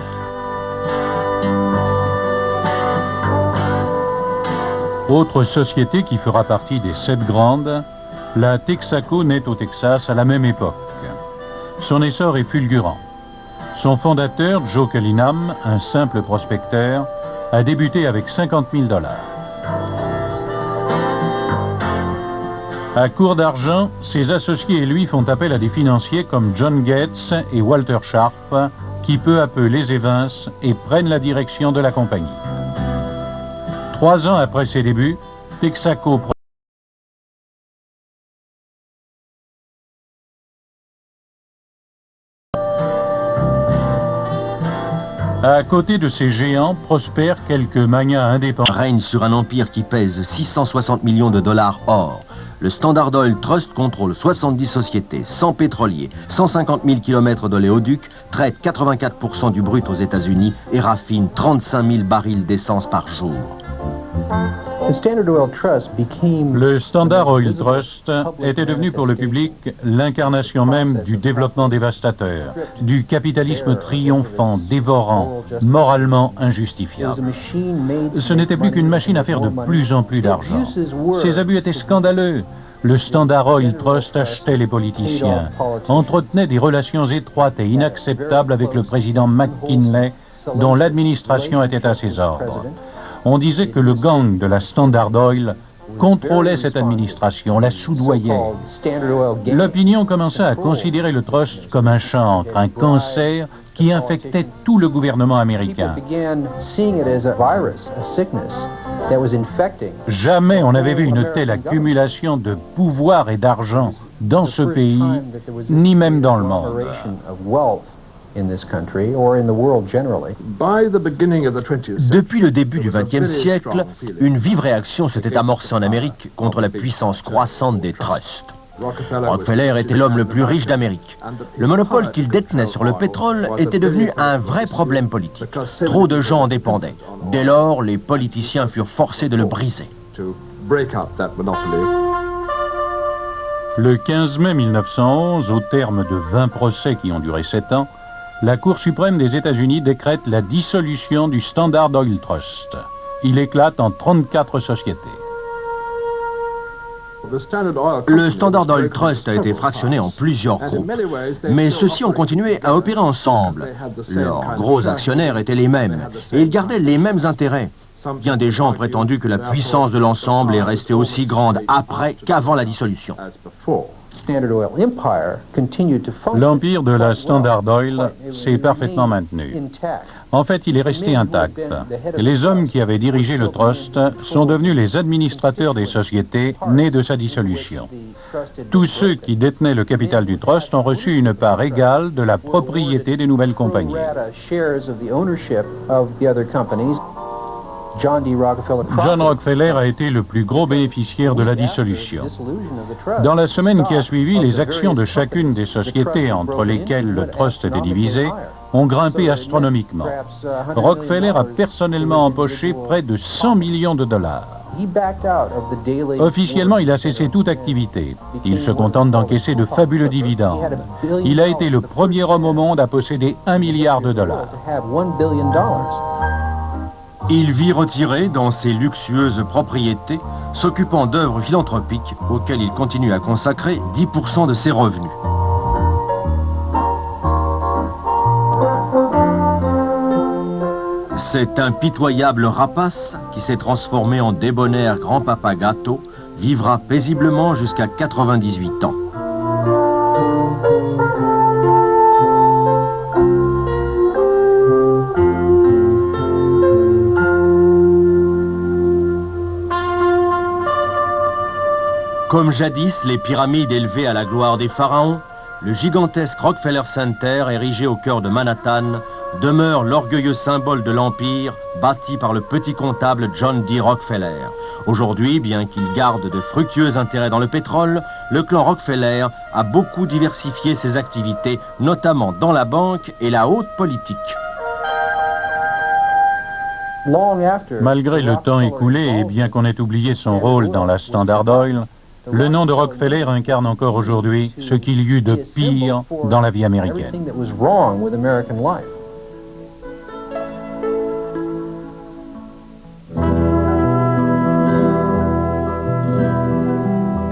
Autre société qui fera partie des 7 grandes, la Texaco naît au Texas à la même époque. Son essor est fulgurant. Son fondateur, Joe Cullinam, un simple prospecteur, a débuté avec $50 000. À court d'argent, ses associés et lui font appel à des financiers comme John Gates et Walter Sharp, qui peu à peu les évincent et prennent la direction de la compagnie. 3 ans après ses débuts, Texaco À côté de ces géants prospèrent quelques magnats indépendants. Règne sur un empire qui pèse 660 millions de dollars or. Le Standard Oil Trust contrôle 70 sociétés, 100 pétroliers, 150 000 km d'oléoducs, traite 84% du brut aux États-Unis et raffine 35 000 barils d'essence par jour. Le Standard Oil Trust était devenu pour le public l'incarnation même du développement dévastateur, du capitalisme triomphant, dévorant, moralement injustifiable. Ce n'était plus qu'une machine à faire de plus en plus d'argent. Ces abus étaient scandaleux. Le Standard Oil Trust achetait les politiciens, entretenait des relations étroites et inacceptables avec le président McKinley, dont l'administration était à ses ordres. On disait que le gang de la Standard Oil contrôlait cette administration, la soudoyait. L'opinion commença à considérer le trust comme un chancre, un cancer qui infectait tout le gouvernement américain. Jamais on n'avait vu une telle accumulation de pouvoir et d'argent dans ce pays, ni même dans le monde. Depuis le début du XXe siècle, une vive réaction s'était amorcée en Amérique contre la puissance croissante des trusts. Rockefeller était l'homme le plus riche d'Amérique. Le monopole qu'il détenait sur le pétrole était devenu un vrai problème politique. Trop de gens en dépendaient. Dès lors, les politiciens furent forcés de le briser. Le 15 mai 1911, au terme de 20 procès qui ont duré 7 ans, la Cour suprême des États-Unis décrète la dissolution du Standard Oil Trust. Il éclate en 34 sociétés. Le Standard Oil Trust a été fractionné en plusieurs groupes, mais ceux-ci ont continué à opérer ensemble. Leurs gros actionnaires étaient les mêmes, et ils gardaient les mêmes intérêts. Bien des gens ont prétendu que la puissance de l'ensemble est restée aussi grande après qu'avant la dissolution. L'empire de la Standard Oil s'est parfaitement maintenu. En fait, il est resté intact. Les hommes qui avaient dirigé le trust sont devenus les administrateurs des sociétés nées de sa dissolution. Tous ceux qui détenaient le capital du trust ont reçu une part égale de la propriété des nouvelles compagnies. John Rockefeller a été le plus gros bénéficiaire de la dissolution. Dans la semaine qui a suivi, les actions de chacune des sociétés entre lesquelles le trust était divisé ont grimpé astronomiquement. Rockefeller a personnellement empoché près de 100 millions de dollars. Officiellement, il a cessé toute activité. Il se contente d'encaisser de fabuleux dividendes. Il a été le premier homme au monde à posséder 1 milliard de dollars. Il vit retiré dans ses luxueuses propriétés, s'occupant d'œuvres philanthropiques auxquelles il continue à consacrer 10% de ses revenus. Cet impitoyable rapace, qui s'est transformé en débonnaire grand-papa gâteau, vivra paisiblement jusqu'à 98 ans. Comme jadis les pyramides élevées à la gloire des pharaons, le gigantesque Rockefeller Center, érigé au cœur de Manhattan, demeure l'orgueilleux symbole de l'empire bâti par le petit comptable John D. Rockefeller. Aujourd'hui, bien qu'il garde de fructueux intérêts dans le pétrole, le clan Rockefeller a beaucoup diversifié ses activités, notamment dans la banque et la haute politique. Malgré le temps écoulé et bien qu'on ait oublié son rôle dans la Standard Oil, le nom de Rockefeller incarne encore aujourd'hui ce qu'il y eut de pire dans la vie américaine.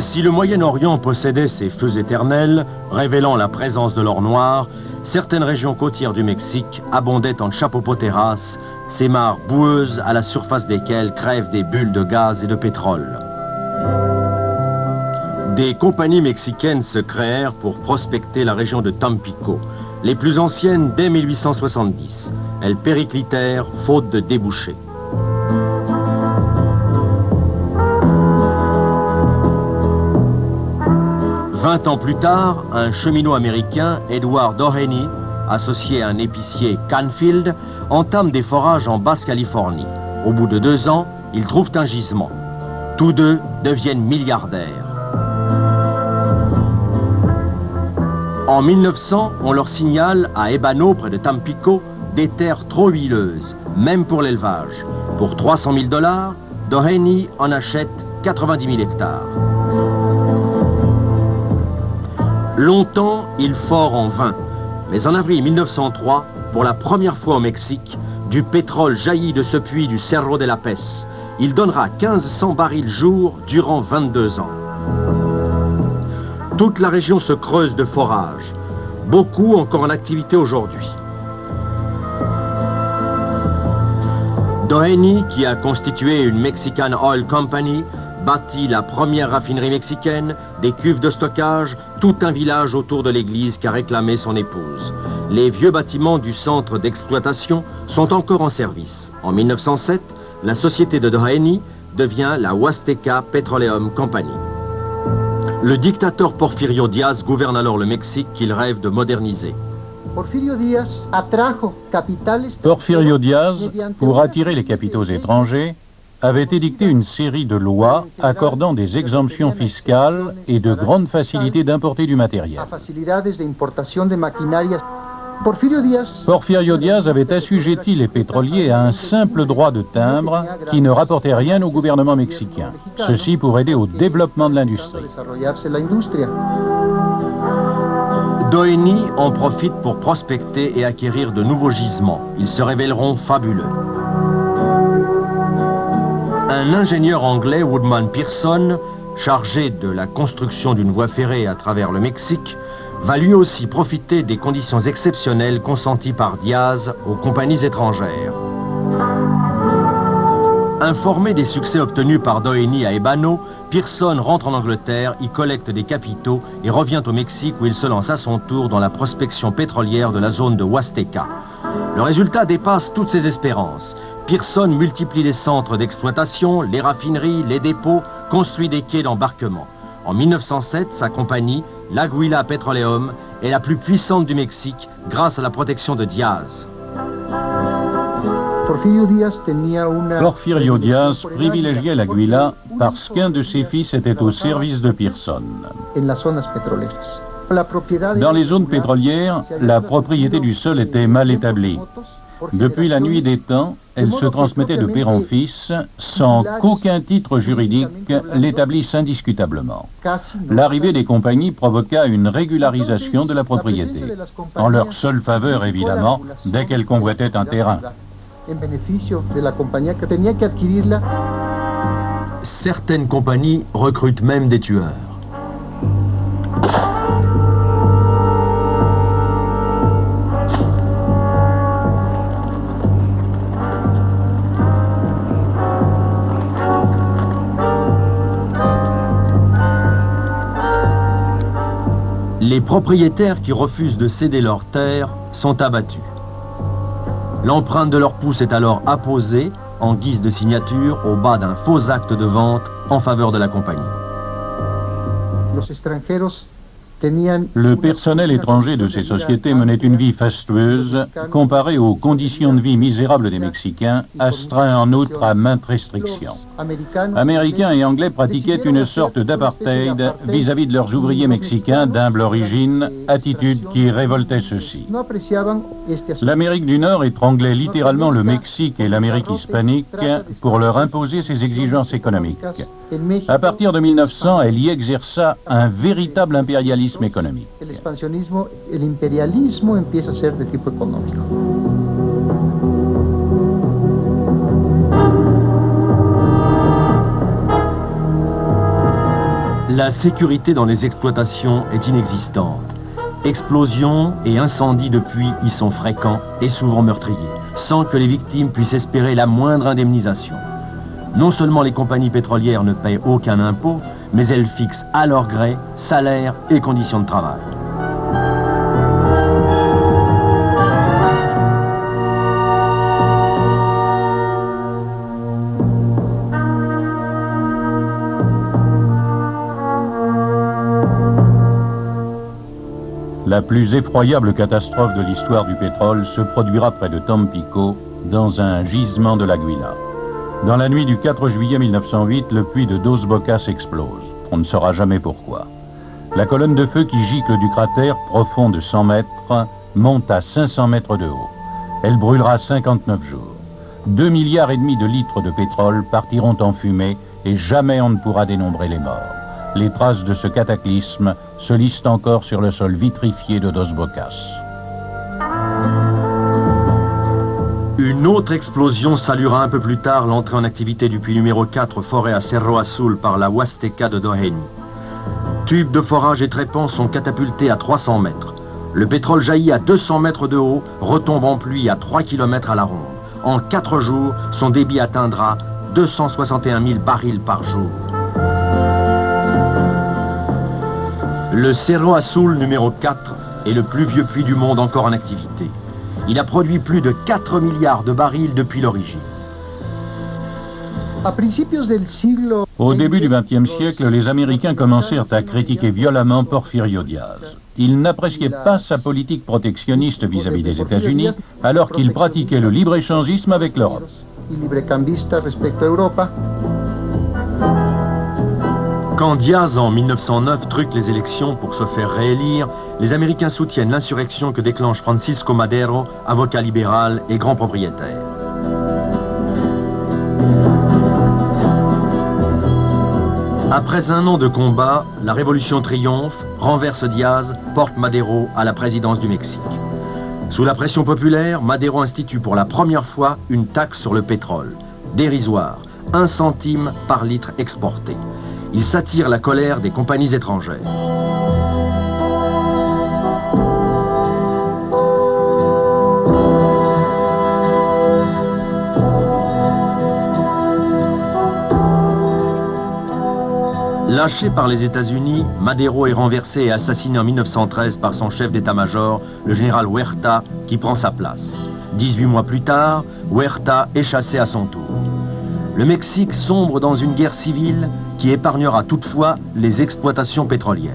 Si le Moyen-Orient possédait ces feux éternels, révélant la présence de l'or noir, certaines régions côtières du Mexique abondaient en chapopoteras, ces mares boueuses à la surface desquelles crèvent des bulles de gaz et de pétrole. Des compagnies mexicaines se créèrent pour prospecter la région de Tampico, les plus anciennes dès 1870. Elles périclitèrent faute de débouchés. Vingt ans plus tard, un cheminot américain, Edward Doheny, associé à un épicier Canfield, entame des forages en Basse-Californie. Au bout de 2 ans, ils trouvent un gisement. Tous deux deviennent milliardaires. En 1900, on leur signale à Ébano, près de Tampico, des terres trop huileuses, même pour l'élevage. Pour 300 000 $, Doheny en achète 90 000 hectares. Longtemps, il fore en vain. Mais en avril 1903, pour la première fois au Mexique, du pétrole jaillit de ce puits du Cerro de la Pez. Il donnera 1500 barils jour durant 22 ans. Toute la région se creuse de forage, beaucoup encore en activité aujourd'hui. Doheny, qui a constitué une Mexican Oil Company, bâtit la première raffinerie mexicaine, des cuves de stockage, tout un village autour de l'église qu'a réclamé son épouse. Les vieux bâtiments du centre d'exploitation sont encore en service. En 1907, la société de Doheny devient la Huasteca Petroleum Company. Le dictateur Porfirio Díaz gouverne alors le Mexique qu'il rêve de moderniser. Porfirio Díaz, pour attirer les capitaux étrangers, avait édicté une série de lois accordant des exemptions fiscales et de grandes facilités d'importer du matériel. Porfirio Díaz avait assujetti les pétroliers à un simple droit de timbre qui ne rapportait rien au gouvernement mexicain. Ceci pour aider au développement de l'industrie. Doheny en profite pour prospecter et acquérir de nouveaux gisements. Ils se révéleront fabuleux. Un ingénieur anglais, Woodman Pearson, chargé de la construction d'une voie ferrée à travers le Mexique, va lui aussi profiter des conditions exceptionnelles consenties par Díaz aux compagnies étrangères. Informé des succès obtenus par Doheny à Ébano, Pearson rentre en Angleterre, y collecte des capitaux et revient au Mexique où il se lance à son tour dans la prospection pétrolière de la zone de Huasteca. Le résultat dépasse toutes ses espérances. Pearson multiplie les centres d'exploitation, les raffineries, les dépôts, construit des quais d'embarquement. En 1907, sa compagnie, l'Aguila Petroleum, est la plus puissante du Mexique grâce à la protection de Díaz. Porfirio Díaz privilégiait l'Aguila parce qu'un de ses fils était au service de Pearson. Dans les zones pétrolières, la propriété du sol était mal établie. Depuis la nuit des temps, elle se transmettait de père en fils sans qu'aucun titre juridique l'établisse indiscutablement. L'arrivée des compagnies provoqua une régularisation de la propriété, en leur seule faveur évidemment, dès qu'elles convoitaient un terrain. Certaines compagnies recrutent même des tueurs. Les propriétaires qui refusent de céder leurs terres sont abattus. L'empreinte de leur pouce est alors apposée en guise de signature au bas d'un faux acte de vente en faveur de la compagnie. Le personnel étranger de ces sociétés menait une vie fastueuse comparée aux conditions de vie misérables des Mexicains, astreints en outre à maintes restrictions. Américains et Anglais pratiquaient une sorte d'apartheid vis-à-vis de leurs ouvriers mexicains d'humble origine, attitude qui révoltait ceux-ci. L'Amérique du Nord étranglait littéralement le Mexique et l'Amérique hispanique pour leur imposer ses exigences économiques. À partir de 1900, elle y exerça un véritable impérialisme économique. La sécurité dans les exploitations est inexistante. Explosions et incendies de puits y sont fréquents et souvent meurtriers, sans que les victimes puissent espérer la moindre indemnisation. Non seulement les compagnies pétrolières ne paient aucun impôt, mais elles fixent à leur gré salaire et conditions de travail. La plus effroyable catastrophe de l'histoire du pétrole se produira près de Tampico, dans un gisement de l'Aguila. Dans la nuit du 4 juillet 1908, le puits de Dos Bocas explose. On ne saura jamais pourquoi. La colonne de feu qui gicle du cratère, profond de 100 mètres, monte à 500 mètres de haut. Elle brûlera 59 jours. 2,5 milliards de litres de pétrole partiront en fumée et jamais on ne pourra dénombrer les morts. Les traces de ce cataclysme se lisent encore sur le sol vitrifié de Dos Bocas. Une autre explosion saluera un peu plus tard l'entrée en activité du puits numéro 4 foré à Cerro Azul par la Huasteca de Doheny. Tubes de forage et trépands sont catapultés à 300 mètres. Le pétrole jaillit à 200 mètres de haut, retombe en pluie à 3 km à la ronde. En 4 jours, son débit atteindra 261 000 barils par jour. Le Cerro Azul numéro 4 est le plus vieux puits du monde encore en activité. Il a produit plus de 4 milliards de barils depuis l'origine. Au début du XXe siècle, les Américains commencèrent à critiquer violemment Porfirio Diaz. Ils n'appréciaient pas sa politique protectionniste vis-à-vis des États-Unis, alors qu'il pratiquait le libre-échangisme avec l'Europe. Quand Diaz, en 1909, truque les élections pour se faire réélire, les Américains soutiennent l'insurrection que déclenche Francisco Madero, avocat libéral et grand propriétaire. Après un an de combat, la révolution triomphe, renverse Diaz, porte Madero à la présidence du Mexique. Sous la pression populaire, Madero institue pour la première fois une taxe sur le pétrole, dérisoire, 1 centime par litre exporté. Il s'attire la colère des compagnies étrangères. Lâché par les États-Unis, Madero est renversé et assassiné en 1913 par son chef d'état-major, le général Huerta, qui prend sa place. 18 mois plus tard, Huerta est chassé à son tour. Le Mexique sombre dans une guerre civile qui épargnera toutefois les exploitations pétrolières.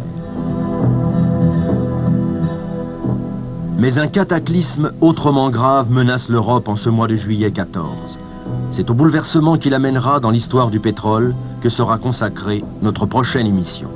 Mais un cataclysme autrement grave menace l'Europe en ce mois de juillet 14. C'est au bouleversement qu'il amènera dans l'histoire du pétrole que sera consacrée notre prochaine émission.